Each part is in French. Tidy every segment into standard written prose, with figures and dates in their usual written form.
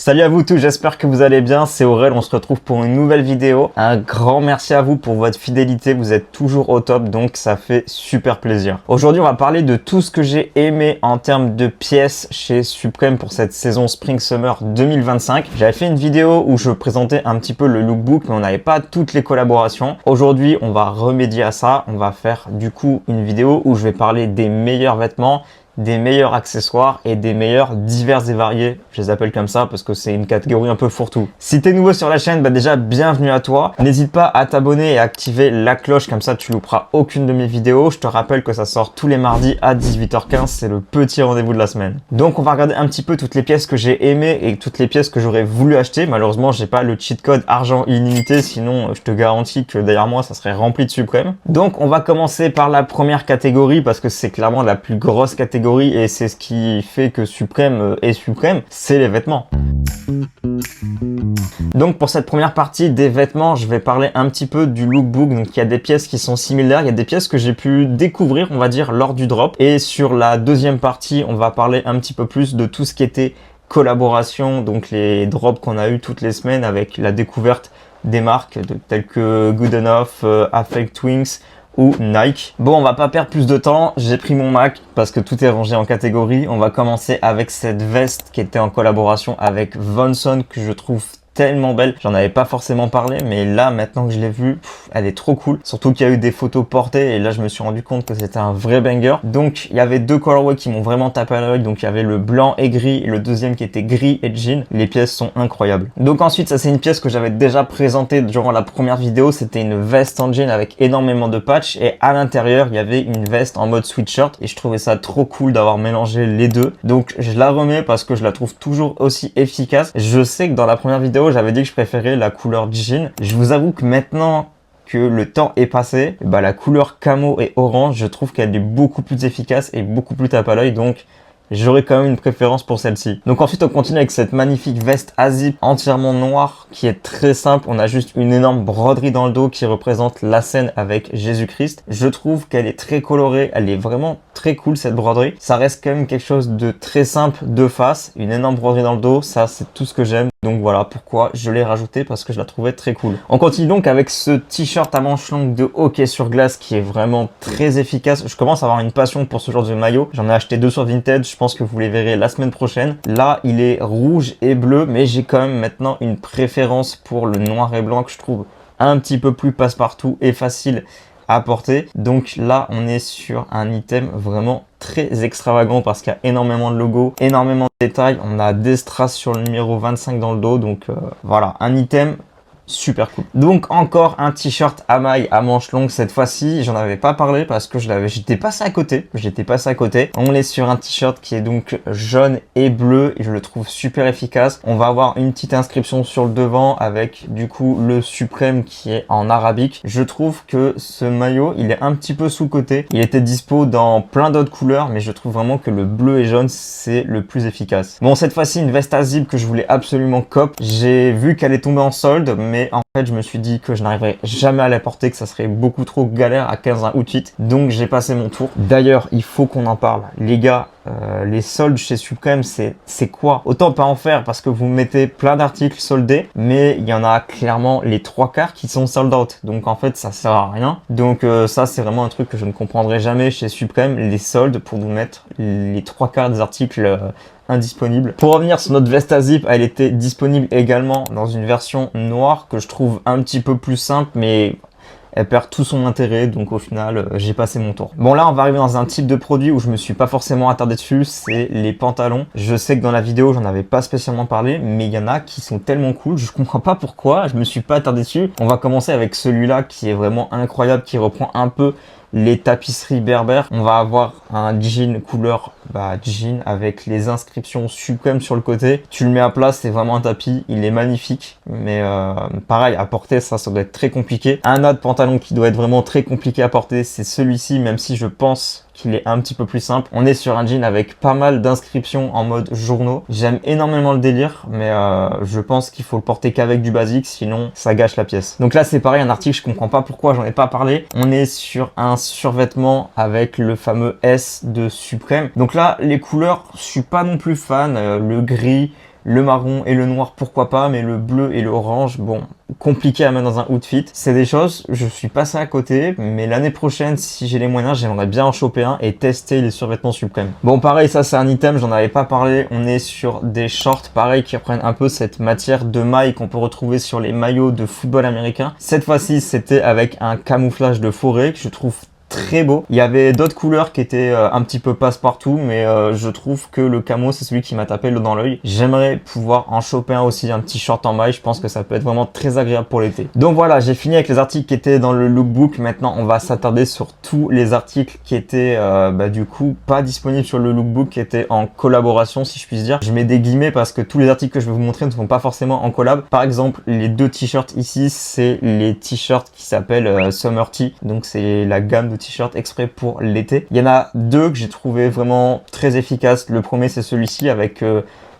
Salut à vous tous, j'espère que vous allez bien, c'est Aurel, on se retrouve pour une nouvelle vidéo. Un grand merci à vous pour votre fidélité, vous êtes toujours au top, donc ça fait super plaisir. Aujourd'hui, on va parler de tout ce que j'ai aimé en termes de pièces chez Supreme pour cette saison Spring Summer 2025. J'avais fait une vidéo où je présentais un petit peu le lookbook, mais on n'avait pas toutes les collaborations. Aujourd'hui, on va remédier à ça, on va faire du coup une vidéo où je vais parler des meilleurs vêtements, des meilleurs accessoires et des meilleurs divers et variés. Je les appelle comme ça parce que c'est une catégorie un peu fourre-tout. Si t'es nouveau sur la chaîne, déjà bienvenue à toi. N'hésite pas à t'abonner et à activer la cloche, comme ça tu louperas aucune de mes vidéos. Je te rappelle que ça sort tous les mardis à 18h15, c'est le petit rendez-vous de la semaine. Donc on va regarder un petit peu toutes les pièces que j'ai aimées et toutes les pièces que j'aurais voulu acheter. Malheureusement, j'ai pas le cheat code argent illimité, sinon je te garantis que derrière moi ça serait rempli de Supreme. Donc on va commencer par la première catégorie parce que c'est clairement la plus grosse catégorie et c'est ce qui fait que Supreme est Supreme, c'est les vêtements. Donc pour cette première partie des vêtements, je vais parler un petit peu du lookbook. Donc il y a des pièces qui sont similaires, il y a des pièces que j'ai pu découvrir, on va dire, lors du drop. Et sur la deuxième partie, on va parler un petit peu plus de tout ce qui était collaboration, donc les drops qu'on a eu toutes les semaines avec la découverte des marques telles que Good Enough, Affect Twinks ou Nike. Bon, on va pas perdre plus de temps, j'ai pris mon Mac parce que tout est rangé en catégories. On va commencer avec cette veste qui était en collaboration avec Vonson que je trouve tellement belle. J'en avais pas forcément parlé, mais là, maintenant que je l'ai vue, elle est trop cool. Surtout qu'il y a eu des photos portées et là, je me suis rendu compte que c'était un vrai banger. Donc, il y avait deux colorways qui m'ont vraiment tapé à l'œil. Donc, il y avait le blanc et gris et le deuxième qui était gris et jean. Les pièces sont incroyables. Donc ensuite, ça c'est une pièce que j'avais déjà présentée durant la première vidéo. C'était une veste en jean avec énormément de patchs et à l'intérieur, il y avait une veste en mode sweatshirt et je trouvais ça trop cool d'avoir mélangé les deux. Donc, je la remets parce que je la trouve toujours aussi efficace. Je sais que dans la première vidéo, j'avais dit que je préférais la couleur jean. Je vous avoue que maintenant que le temps est passé, la couleur camo et orange, je trouve qu'elle est beaucoup plus efficace et beaucoup plus tape à l'œil. Donc j'aurais quand même une préférence pour celle-ci. Donc ensuite, on continue avec cette magnifique veste à zip entièrement noire qui est très simple. On a juste une énorme broderie dans le dos qui représente la scène avec Jésus-Christ. Je trouve qu'elle est très colorée. Elle est vraiment très cool cette broderie. Ça reste quand même quelque chose de très simple de face. Une énorme broderie dans le dos, ça c'est tout ce que j'aime. Donc voilà pourquoi je l'ai rajouté parce que je la trouvais très cool. On continue donc avec ce t-shirt à manches longues de hockey sur glace qui est vraiment très efficace. Je commence à avoir une passion pour ce genre de maillot. J'en ai acheté deux sur Vinted. Je pense que vous les verrez la semaine prochaine. Là, il est rouge et bleu, mais j'ai quand même maintenant une préférence pour le noir et blanc que je trouve un petit peu plus passe-partout et facile à porter. Donc là, on est sur un item vraiment très extravagant parce qu'il y a énormément de logos, énormément de détails. On a des strass sur le numéro 25 dans le dos. Donc voilà, un item super cool. Donc encore un t-shirt à mailles à manches longues cette fois-ci. J'en avais pas parlé parce que j'étais passé à côté. On est sur un t-shirt qui est donc jaune et bleu et je le trouve super efficace. On va avoir une petite inscription sur le devant avec du coup le Supreme qui est en arabique. Je trouve que ce maillot, il est un petit peu sous-coté. Il était dispo dans plein d'autres couleurs, mais je trouve vraiment que le bleu et jaune, c'est le plus efficace. Bon, cette fois-ci, une veste à zip que je voulais absolument cop. J'ai vu qu'elle est tombée en solde, mais en fait, je me suis dit que je n'arriverais jamais à la porter, que ça serait beaucoup trop galère à 15 août 8. Donc, j'ai passé mon tour. D'ailleurs, il faut qu'on en parle. Les gars, les soldes chez Supreme, c'est quoi? Autant pas en faire parce que vous mettez plein d'articles soldés, mais il y en a clairement les 3/4 qui sont sold out. Donc, en fait, ça sert à rien. Donc, ça, c'est vraiment un truc que je ne comprendrai jamais chez Supreme. Les soldes pour vous mettre les 3/4 des articles indisponible. Pour revenir sur notre veste à zip, elle était disponible également dans une version noire que je trouve un petit peu plus simple, mais elle perd tout son intérêt, donc au final, j'ai passé mon tour. Bon, là, on va arriver dans un type de produit où je me suis pas forcément attardé dessus, c'est les pantalons. Je sais que dans la vidéo, j'en avais pas spécialement parlé, mais il y en a qui sont tellement cool, je comprends pas pourquoi, je me suis pas attardé dessus. On va commencer avec celui-là qui est vraiment incroyable, qui reprend un peu les tapisseries berbères. On va avoir un jean couleur jean avec les inscriptions Supreme sur le côté. Tu le mets à plat, c'est vraiment un tapis. Il est magnifique, mais pareil, à porter, ça doit être très compliqué. Un autre pantalon qui doit être vraiment très compliqué à porter, c'est celui-ci, même si je pense qu'il est un petit peu plus simple. On est sur un jean avec pas mal d'inscriptions en mode journaux. J'aime énormément le délire, mais je pense qu'il faut le porter qu'avec du basique, sinon ça gâche la pièce. Donc là, c'est pareil, un article, je comprends pas pourquoi j'en ai pas parlé. On est sur un survêtement avec le fameux S de Supreme. Donc là, les couleurs, je suis pas non plus fan. Le gris, Le marron et le noir, pourquoi pas, mais le bleu et le orange, bon, compliqué à mettre dans un outfit. C'est des choses, je suis passé à côté, mais l'année prochaine, si j'ai les moyens, j'aimerais bien en choper un et tester les survêtements Supreme. Bon, pareil, ça c'est un item, j'en avais pas parlé, on est sur des shorts, pareil, qui reprennent un peu cette matière de maille qu'on peut retrouver sur les maillots de football américain. Cette fois-ci, c'était avec un camouflage de forêt que je trouve très beau. Il y avait d'autres couleurs qui étaient un petit peu passe-partout, mais je trouve que le camo, c'est celui qui m'a tapé dans l'œil. J'aimerais pouvoir en choper un aussi, un petit short en maille. Je pense que ça peut être vraiment très agréable pour l'été. Donc voilà, j'ai fini avec les articles qui étaient dans le lookbook. Maintenant, on va s'attarder sur tous les articles qui étaient du coup pas disponibles sur le lookbook, qui étaient en collaboration, si je puis dire. Je mets des guillemets parce que tous les articles que je vais vous montrer ne sont pas forcément en collab. Par exemple, les deux t-shirts ici, c'est les t-shirts qui s'appellent Summer Tee. Donc c'est la gamme de t-shirt exprès pour l'été. Il y en a deux que j'ai trouvé vraiment très efficaces. Le premier, c'est celui-ci avec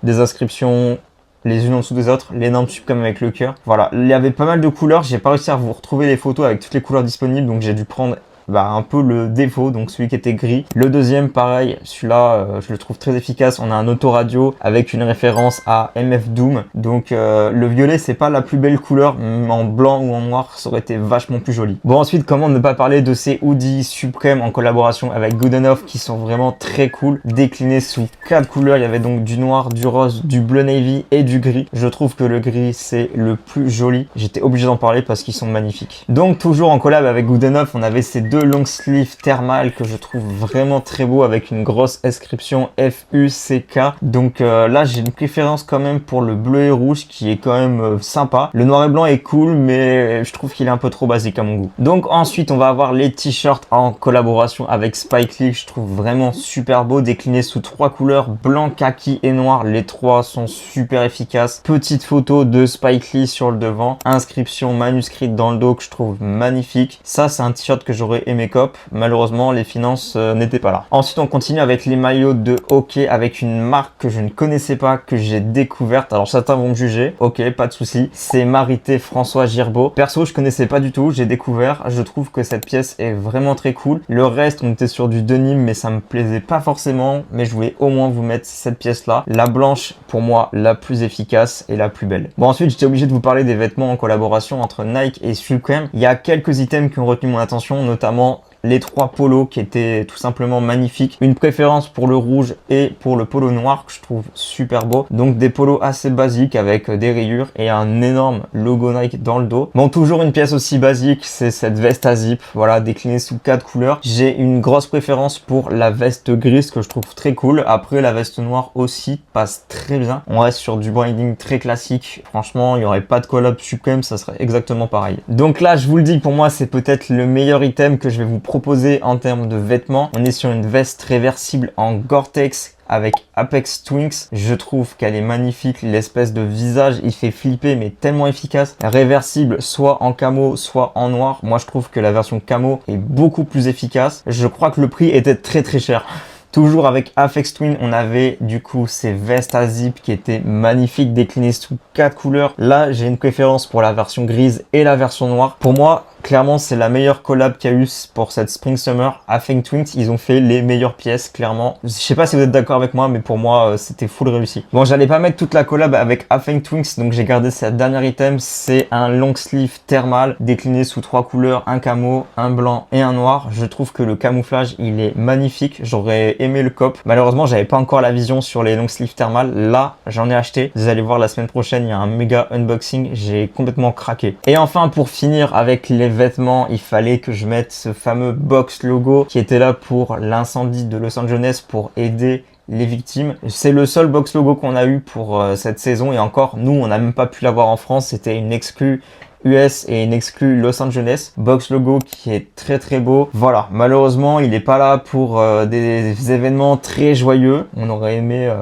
des inscriptions les unes en dessous des autres, les normes Supreme avec le cœur. Voilà, il y avait pas mal de couleurs. J'ai pas réussi à vous retrouver les photos avec toutes les couleurs disponibles, donc j'ai dû prendre un peu le défaut, donc celui qui était gris. Le deuxième, pareil, celui-là, je le trouve très efficace. On a un autoradio avec une référence à MF Doom. Donc le violet, c'est pas la plus belle couleur, en blanc ou en noir, ça aurait été vachement plus joli. Bon, ensuite, comment ne pas parler de ces hoodies Supreme en collaboration avec Good Enough qui sont vraiment très cool, déclinés sous 4 couleurs. Il y avait donc du noir, du rose, du bleu navy et du gris. Je trouve que le gris, c'est le plus joli. J'étais obligé d'en parler parce qu'ils sont magnifiques. Donc toujours en collab avec Good Enough, on avait ces deux long sleeve thermal que je trouve vraiment très beau avec une grosse inscription FUCK. Donc là j'ai une préférence quand même pour le bleu et rouge qui est quand même sympa. Le noir et blanc est cool, mais je trouve qu'il est un peu trop basique à mon goût. Donc ensuite on va avoir les t-shirts en collaboration avec Spike Lee. Je trouve vraiment super beau, déclinés sous 3 couleurs, blanc, kaki et noir. Les trois sont super efficaces. Petite photo de Spike Lee sur le devant, inscription manuscrite dans le dos que je trouve magnifique. Ça c'est un t-shirt que j'aurais aimé cop. Malheureusement les finances n'étaient pas là. Ensuite on continue avec les maillots de hockey avec une marque que je ne connaissais pas, que j'ai découverte. Alors certains vont me juger, ok, pas de souci. C'est Marité François Girbeau. Perso je connaissais pas du tout, j'ai découvert. Je trouve que cette pièce est vraiment très cool. Le reste on était sur du denim mais ça me plaisait pas forcément, mais je voulais au moins vous mettre cette pièce là. La blanche pour moi la plus efficace et la plus belle. Bon ensuite j'étais obligé de vous parler des vêtements en collaboration entre Nike et Supreme. Il y a quelques items qui ont retenu mon attention, notamment les 3 polos qui étaient tout simplement magnifiques. Une préférence pour le rouge et pour le polo noir que je trouve super beau. Donc des polos assez basiques avec des rayures et un énorme logo Nike dans le dos. Bon, toujours une pièce aussi basique, c'est cette veste à zip, voilà, déclinée sous 4 couleurs. J'ai une grosse préférence pour la veste grise que je trouve très cool. Après la veste noire aussi passe très bien. On reste sur du branding très classique. Franchement, il n'y aurait pas de collab Supreme, ça serait exactement pareil. Donc là, je vous le dis, pour moi, c'est peut-être le meilleur item que je vais vous proposer en termes de vêtements. On est sur une veste réversible en Gore-Tex avec Apex Twinks. Je trouve qu'elle est magnifique. L'espèce de visage, il fait flipper, mais tellement efficace. Réversible, soit en camo, soit en noir. Moi, je trouve que la version camo est beaucoup plus efficace. Je crois que le prix était très très cher. Toujours avec Apex Twin, on avait du coup ces vestes à zip qui étaient magnifiques, déclinées sous 4 couleurs. Là, j'ai une préférence pour la version grise et la version noire. Pour moi, clairement, c'est la meilleure collab qu'il y a eu pour cette Spring Summer. Apex Twins, ils ont fait les meilleures pièces, clairement. Je sais pas si vous êtes d'accord avec moi, mais pour moi, c'était full réussi. Bon, j'allais pas mettre toute la collab avec Apex Twins, donc j'ai gardé cette dernière item. C'est un long sleeve thermal, décliné sous 3 couleurs, un camo, un blanc et un noir. Je trouve que le camouflage, il est magnifique. J'aurais aimé le cop. Malheureusement, j'avais pas encore la vision sur les long sleeve thermal. Là, j'en ai acheté. Vous allez voir la semaine prochaine, il y a un méga unboxing. J'ai complètement craqué. Et enfin, pour finir avec les vêtements, il fallait que je mette ce fameux box logo qui était là pour l'incendie de Los Angeles pour aider les victimes. C'est le seul box logo qu'on a eu pour cette saison et encore, nous, on n'a même pas pu l'avoir en France. C'était une exclue US et une exclue Los Angeles. Box logo qui est très très beau. Voilà, malheureusement il n'est pas là pour des événements très joyeux. On aurait aimé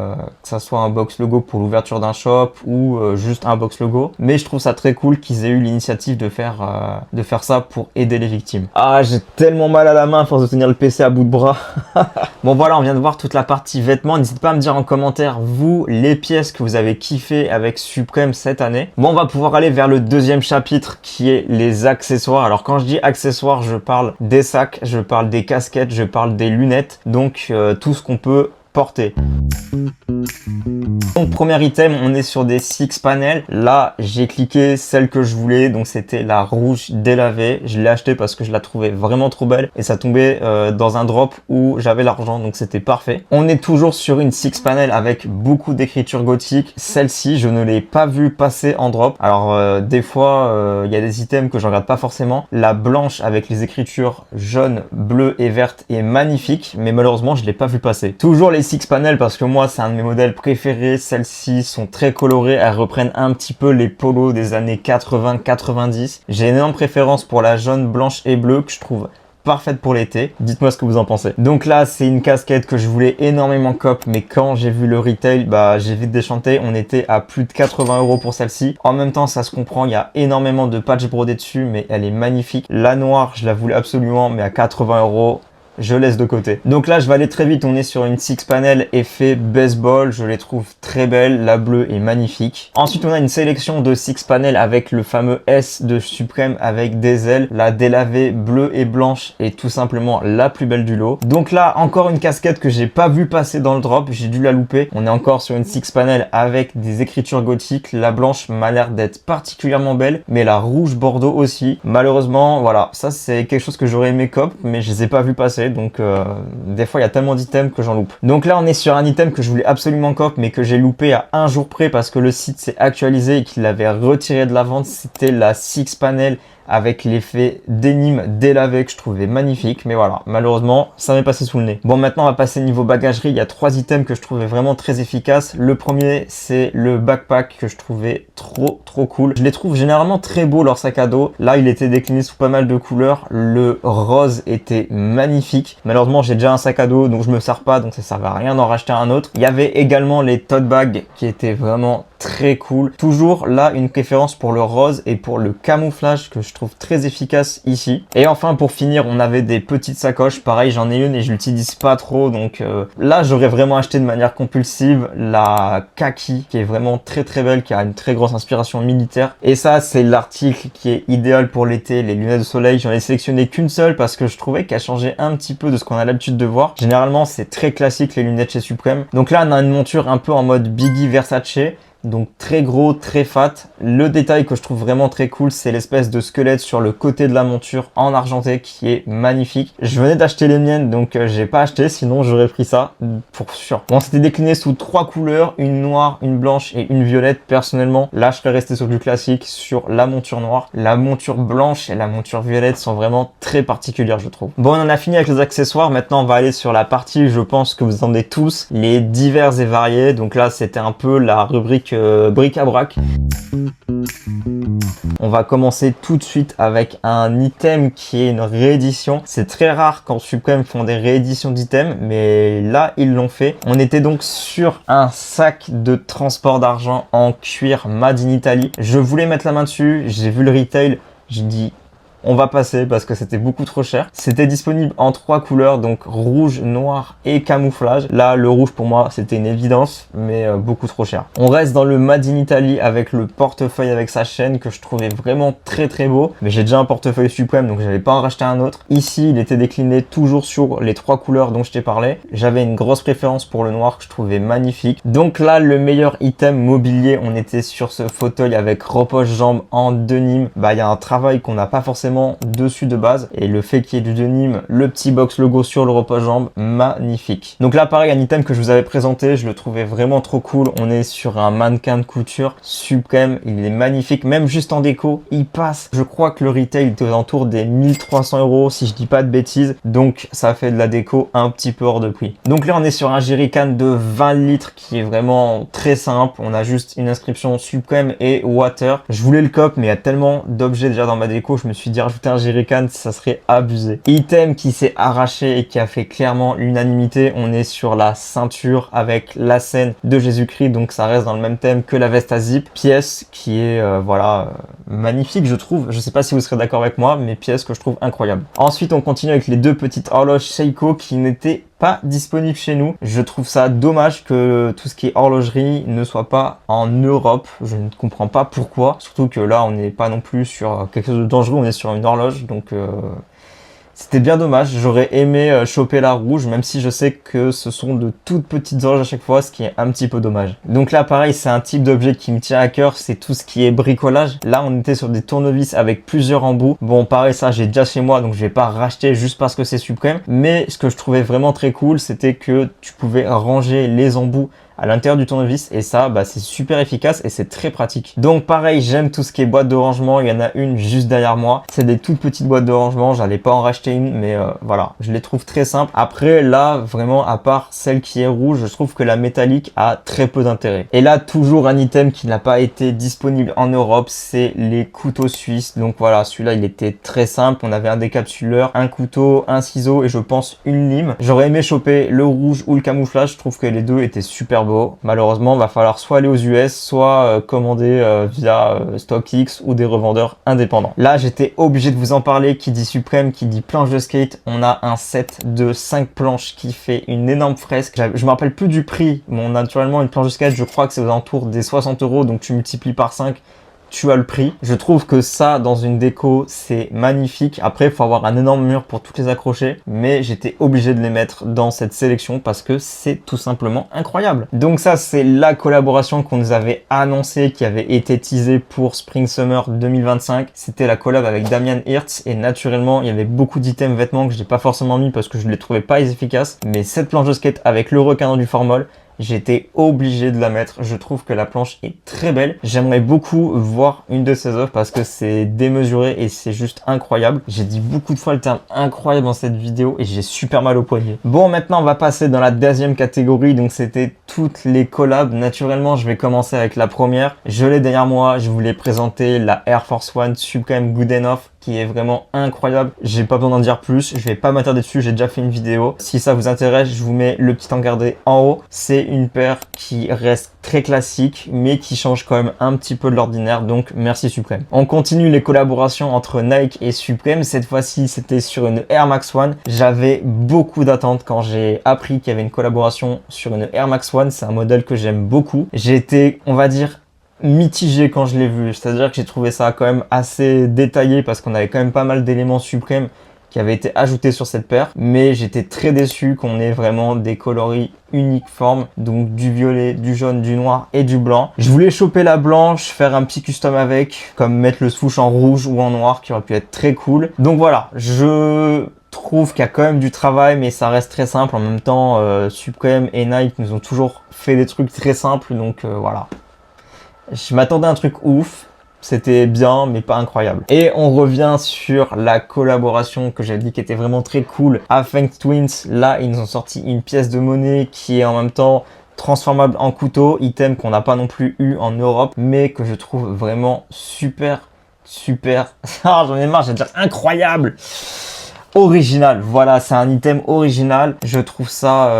que ça soit un box logo pour l'ouverture d'un shop ou juste un box logo. Mais je trouve ça très cool qu'ils aient eu l'initiative de faire ça pour aider les victimes. Ah, j'ai tellement mal à la main à force de tenir le PC à bout de bras. Bon voilà, on vient de voir toute la partie vêtements. N'hésitez pas à me dire en commentaire, vous, les pièces que vous avez kiffé avec Supreme cette année. Bon, on va pouvoir aller vers le deuxième chapitre qui est les accessoires. Alors quand je dis accessoires, je parle des sacs, je parle des casquettes, je parle des lunettes, donc tout ce qu'on peut porter. Donc premier item, on est sur des six panels. Là, j'ai cliqué celle que je voulais, donc c'était la rouge délavée. Je l'ai acheté parce que je la trouvais vraiment trop belle et ça tombait dans un drop où j'avais l'argent, donc c'était parfait. On est toujours sur une six panel avec beaucoup d'écriture gothique. Celle-ci, je ne l'ai pas vue passer en drop. Alors des fois, il y a des items que je regarde pas forcément. La blanche avec les écritures jaune, bleu et verte est magnifique, mais malheureusement, je l'ai pas vue passer. Toujours les six panels parce que moi, c'est un de mes modèles préférés. Celles-ci sont très colorées, elles reprennent un petit peu les polos des années 80-90. J'ai une énorme préférence pour la jaune, blanche et bleue que je trouve parfaite pour l'été. Dites-moi ce que vous en pensez. Donc là, c'est une casquette que je voulais énormément cop, mais quand j'ai vu le retail, bah j'ai vite déchanté. On était à plus de 80 € pour celle-ci. En même temps, ça se comprend, il y a énormément de patchs brodés dessus, mais elle est magnifique. La noire, je la voulais absolument, mais à 80 €. Je laisse de côté. Donc là, je vais aller très vite. On est sur une six panel effet baseball. Je les trouve très belles. La bleue est magnifique. Ensuite, on a une sélection de six panel avec le fameux S de Supreme avec des ailes. La délavée bleue et blanche est tout simplement la plus belle du lot. Donc là, encore une casquette que j'ai pas vu passer dans le drop. J'ai dû la louper. On est encore sur une six panel avec des écritures gothiques. La blanche m'a l'air d'être particulièrement belle, mais la rouge bordeaux aussi. Malheureusement, voilà, ça c'est quelque chose que j'aurais aimé cop, mais je les ai pas vu passer. Donc des fois il y a tellement d'items que j'en loupe. Donc là on est sur un item que je voulais absolument cop mais que j'ai loupé à un jour près parce que le site s'est actualisé et qu'il l'avait retiré de la vente. C'était la six panel avec l'effet dénime délavé que je trouvais magnifique, mais voilà, malheureusement ça m'est passé sous le nez. Bon, maintenant on va passer niveau bagagerie. Il y a trois items que je trouvais vraiment très efficaces. Le premier, c'est le backpack que je trouvais trop cool. Je les trouve généralement très beaux, leur sac à dos. Là il était décliné sous pas mal de couleurs. Le rose était magnifique. Malheureusement j'ai déjà un sac à dos donc je me sers pas, donc ça servait à rien d'en racheter un autre. Il y avait également les tote bags qui étaient vraiment très cool. Toujours là une préférence pour le rose et pour le camouflage que je trouve très efficace ici. Et enfin pour finir, on avait des petites sacoches. Pareil, j'en ai une et je l'utilise pas trop, donc là j'aurais vraiment acheté de manière compulsive la kaki qui est vraiment très belle, qui a une très grosse inspiration militaire. Et ça c'est l'article qui est idéal pour l'été, les lunettes de soleil. J'en ai sélectionné qu'une seule parce que je trouvais qu'elle changeait un petit peu de ce qu'on a l'habitude de voir. Généralement c'est très classique les lunettes chez Supreme. Donc là on a une monture un peu en mode Biggie Versace. Donc très gros, très fat. Le détail que je trouve vraiment très cool, c'est l'espèce de squelette sur le côté de la monture en argenté qui est magnifique. Je venais d'acheter les miennes, donc j'ai pas acheté, sinon j'aurais pris ça pour sûr. Bon, c'était décliné sous trois couleurs, une noire, une blanche et une violette. Personnellement, là je serais resté sur du classique, sur la monture noire. La monture blanche et la monture violette sont vraiment très particulières, je trouve. Bon, on en a fini avec les accessoires. Maintenant, on va aller sur la partie, je pense que vous entendez tous, les divers et variés. Donc là, c'était un peu la rubrique bric-à-brac. On va commencer tout de suite avec un item qui est une réédition. C'est très rare quand Supreme font des rééditions d'items, mais là ils l'ont fait. On était donc sur un sac de transport d'argent en cuir made in Italy. Je voulais mettre la main dessus, j'ai vu le retail, j'ai dit on va passer parce que c'était beaucoup trop cher. C'était disponible en trois couleurs, donc rouge, noir et camouflage. Là, le rouge pour moi, c'était une évidence, mais beaucoup trop cher. On reste dans le Made in Italy avec le portefeuille avec sa chaîne que je trouvais vraiment très beau. Mais j'ai déjà un portefeuille Supreme, donc j'allais pas en racheter un autre. Ici, il était décliné toujours sur les trois couleurs dont je t'ai parlé. J'avais une grosse préférence pour le noir que je trouvais magnifique. Donc là, le meilleur item mobilier, on était sur ce fauteuil avec repose-jambes en denim. Bah, il y a un travail qu'on n'a pas forcément dessus de base et le fait qu'il y ait du denim, le petit box logo sur le repose-jambes, magnifique. Donc là pareil, un item que je vous avais présenté, je le trouvais vraiment trop cool. On est sur un mannequin de couture Supreme, il est magnifique, même juste en déco, il passe. Je crois que le retail était aux alentours des 1300 € si je dis pas de bêtises, donc ça fait de la déco un petit peu hors de prix. Donc là on est sur un jerrycan de 20 litres qui est vraiment très simple. On a juste une inscription Supreme et water. Je voulais le cop, mais il y a tellement d'objets déjà dans ma déco, je me suis dit rajouter un jerrycan, ça serait abusé. Item qui s'est arraché et qui a fait clairement l'unanimité, on est sur la ceinture avec la scène de Jésus-Christ, donc ça reste dans le même thème que la veste à zip. Pièce qui est voilà magnifique, je trouve. Je sais pas si vous serez d'accord avec moi, mais pièce que je trouve incroyable. Ensuite on continue avec les deux petites horloges Seiko qui n'étaient pas disponible chez nous. Je trouve ça dommage que tout ce qui est horlogerie ne soit pas en Europe. Je ne comprends pas pourquoi. Surtout que là, on n'est pas non plus sur quelque chose de dangereux. On est sur une horloge. Donc C'était bien dommage, j'aurais aimé choper la rouge, même si je sais que ce sont de toutes petites oranges à chaque fois, ce qui est un petit peu dommage. Donc là pareil, c'est un type d'objet qui me tient à cœur, c'est tout ce qui est bricolage. Là on était sur des tournevis avec plusieurs embouts. Bon pareil, ça j'ai déjà chez moi, donc je vais pas racheter juste parce que c'est Supreme. Mais ce que je trouvais vraiment très cool, c'était que tu pouvais ranger les embouts à l'intérieur du tournevis et ça c'est super efficace et c'est très pratique. Donc pareil, j'aime tout ce qui est boîte de rangement. Il y en a une juste derrière moi, c'est des toutes petites boîtes de rangement, j'allais pas en racheter une, mais voilà, je les trouve très simples. Après là vraiment, à part celle qui est rouge, je trouve que la métallique a très peu d'intérêt. Et là toujours un item qui n'a pas été disponible en Europe, c'est les couteaux suisses. Donc voilà, celui-là il était très simple, on avait un décapsuleur, un couteau, un ciseau et je pense une lime. J'aurais aimé choper le rouge ou le camouflage, je trouve que les deux étaient super beau. Malheureusement, il va falloir soit aller aux US, soit commander via StockX ou des revendeurs indépendants. Là, j'étais obligé de vous en parler. Qui dit Supreme, qui dit planche de skate. On a un set de 5 planches qui fait une énorme fresque. Je me rappelle plus du prix. Bon, naturellement, une planche de skate, je crois que c'est aux alentours des 60 €. Donc, tu multiplies par 5. Tu as le prix. Je trouve que ça, dans une déco, c'est magnifique. Après, il faut avoir un énorme mur pour toutes les accrocher. Mais j'étais obligé de les mettre dans cette sélection parce que c'est tout simplement incroyable. Donc ça, c'est la collaboration qu'on nous avait annoncée, qui avait été teasée pour Spring Summer 2025. C'était la collab avec Damien Hirst. Et naturellement, il y avait beaucoup d'items vêtements que je n'ai pas forcément mis parce que je ne les trouvais pas efficaces. Mais cette planche de skate avec le requin dans du formol, j'étais obligé de la mettre. Je trouve que la planche est très belle. J'aimerais beaucoup voir une de ces œuvres parce que c'est démesuré et c'est juste incroyable. J'ai dit beaucoup de fois le terme incroyable dans cette vidéo et j'ai super mal au poignet. Bon, maintenant on va passer dans la deuxième catégorie. Donc c'était toutes les collabs. Naturellement, je vais commencer avec la première. Je l'ai derrière moi. Je voulais présenter la Air Force One Supreme Good Enough, qui est vraiment incroyable. J'ai pas besoin d'en dire plus, je vais pas m'attarder dessus, j'ai déjà fait une vidéo. Si ça vous intéresse, je vous mets le petit encadré en haut. C'est une paire qui reste très classique, mais qui change quand même un petit peu de l'ordinaire, donc merci Supreme. On continue les collaborations entre Nike et Supreme. Cette fois-ci, c'était sur une Air Max One. J'avais beaucoup d'attentes quand j'ai appris qu'il y avait une collaboration sur une Air Max One. C'est un modèle que j'aime beaucoup. J'ai été, on va dire, mitigé quand je l'ai vu, c'est-à-dire que j'ai trouvé ça quand même assez détaillé parce qu'on avait quand même pas mal d'éléments Supreme qui avaient été ajoutés sur cette paire, mais j'étais très déçu qu'on ait vraiment des coloris uniformes, donc du violet, du jaune, du noir et du blanc. Je voulais choper la blanche, faire un petit custom avec, comme mettre le swoosh en rouge ou en noir qui aurait pu être très cool. Donc voilà, je trouve qu'il y a quand même du travail, mais ça reste très simple. En même temps, Supreme et Nike nous ont toujours fait des trucs très simples, donc voilà. Je m'attendais à un truc ouf, c'était bien mais pas incroyable. Et on revient sur la collaboration que j'ai dit qui était vraiment très cool. Aphex Twins, là ils nous ont sorti une pièce de monnaie qui est en même temps transformable en couteau, item qu'on n'a pas non plus eu en Europe, mais que je trouve vraiment super. Ah, j'en ai marre, j'ai dire incroyable. Original, voilà, c'est un item original. Je trouve ça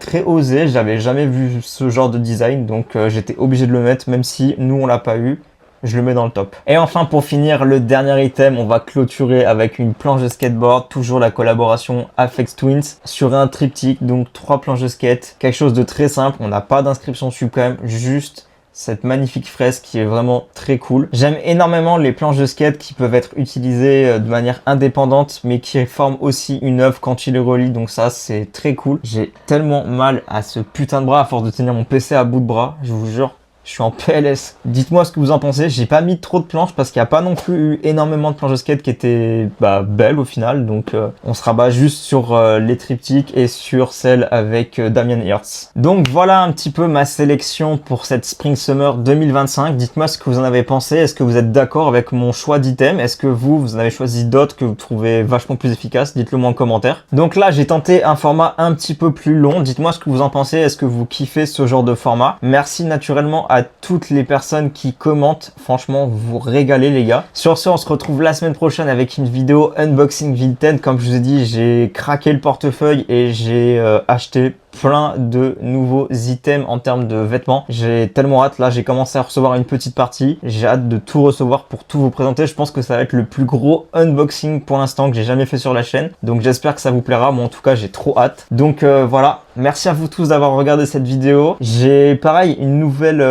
très osé. J'avais jamais vu ce genre de design, donc j'étais obligé de le mettre, même si nous on l'a pas eu. Je le mets dans le top. Et enfin, pour finir, le dernier item, on va clôturer avec une planche de skateboard, toujours la collaboration Aphex Twins, sur un triptyque, donc 3 planches de skate, quelque chose de très simple. On n'a pas d'inscription Supreme, juste cette magnifique fresque qui est vraiment très cool. J'aime énormément les planches de skate qui peuvent être utilisées de manière indépendante, mais qui forment aussi une œuvre quand tu les relis, donc ça c'est très cool. J'ai tellement mal à ce putain de bras à force de tenir mon PC à bout de bras, je vous jure. Je suis en PLS. Dites-moi ce que vous en pensez. J'ai pas mis trop de planches parce qu'il n'y a pas non plus eu énormément de planches de skate qui étaient belles au final. Donc on se rabat juste sur les triptyques et sur celle avec Damien Hirst. Donc voilà un petit peu ma sélection pour cette Spring Summer 2025. Dites-moi ce que vous en avez pensé. Est-ce que vous êtes d'accord avec mon choix d'item? Est-ce que vous en avez choisi d'autres que vous trouvez vachement plus efficaces? Dites-le moi en commentaire. Donc là j'ai tenté un format un petit peu plus long. Dites-moi ce que vous en pensez. Est-ce que vous kiffez ce genre de format? Merci naturellement à toutes les personnes qui commentent. Franchement, vous régalez les gars. Sur ce, on se retrouve la semaine prochaine avec une vidéo unboxing Vinted. Comme je vous ai dit, j'ai craqué le portefeuille et j'ai acheté plein de nouveaux items en termes de vêtements. J'ai tellement hâte. Là, j'ai commencé à recevoir une petite partie. J'ai hâte de tout recevoir pour tout vous présenter. Je pense que ça va être le plus gros unboxing pour l'instant que j'ai jamais fait sur la chaîne. Donc, j'espère que ça vous plaira. Moi, en tout cas, j'ai trop hâte. Donc, voilà. Merci à vous tous d'avoir regardé cette vidéo. J'ai, pareil, une nouvelle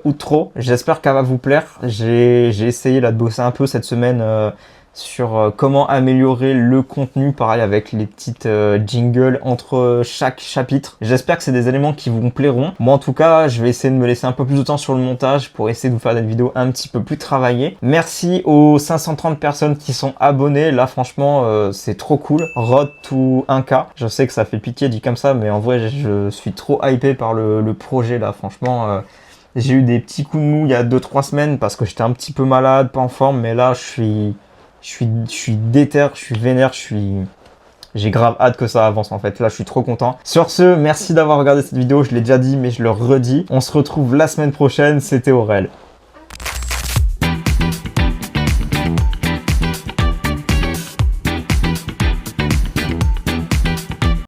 outro. J'espère qu'elle va vous plaire. J'ai essayé là de bosser un peu cette semaine sur comment améliorer le contenu, pareil avec les petites jingles entre chaque chapitre. J'espère que c'est des éléments qui vous plairont. Moi en tout cas, je vais essayer de me laisser un peu plus de temps sur le montage pour essayer de vous faire des vidéos un petit peu plus travaillées. Merci aux 530 personnes qui sont abonnées. Là franchement, c'est trop cool. Road to 1K. Je sais que ça fait pitié dit comme ça, mais en vrai, je suis trop hypé par le projet là. Franchement, j'ai eu des petits coups de mou il y a 2-3 semaines parce que j'étais un petit peu malade, pas en forme, mais là je suis déter, je suis vénère, j'ai grave hâte que ça avance en fait. Là, je suis trop content. Sur ce, merci d'avoir regardé cette vidéo. Je l'ai déjà dit, mais je le redis. On se retrouve la semaine prochaine. C'était Aurel.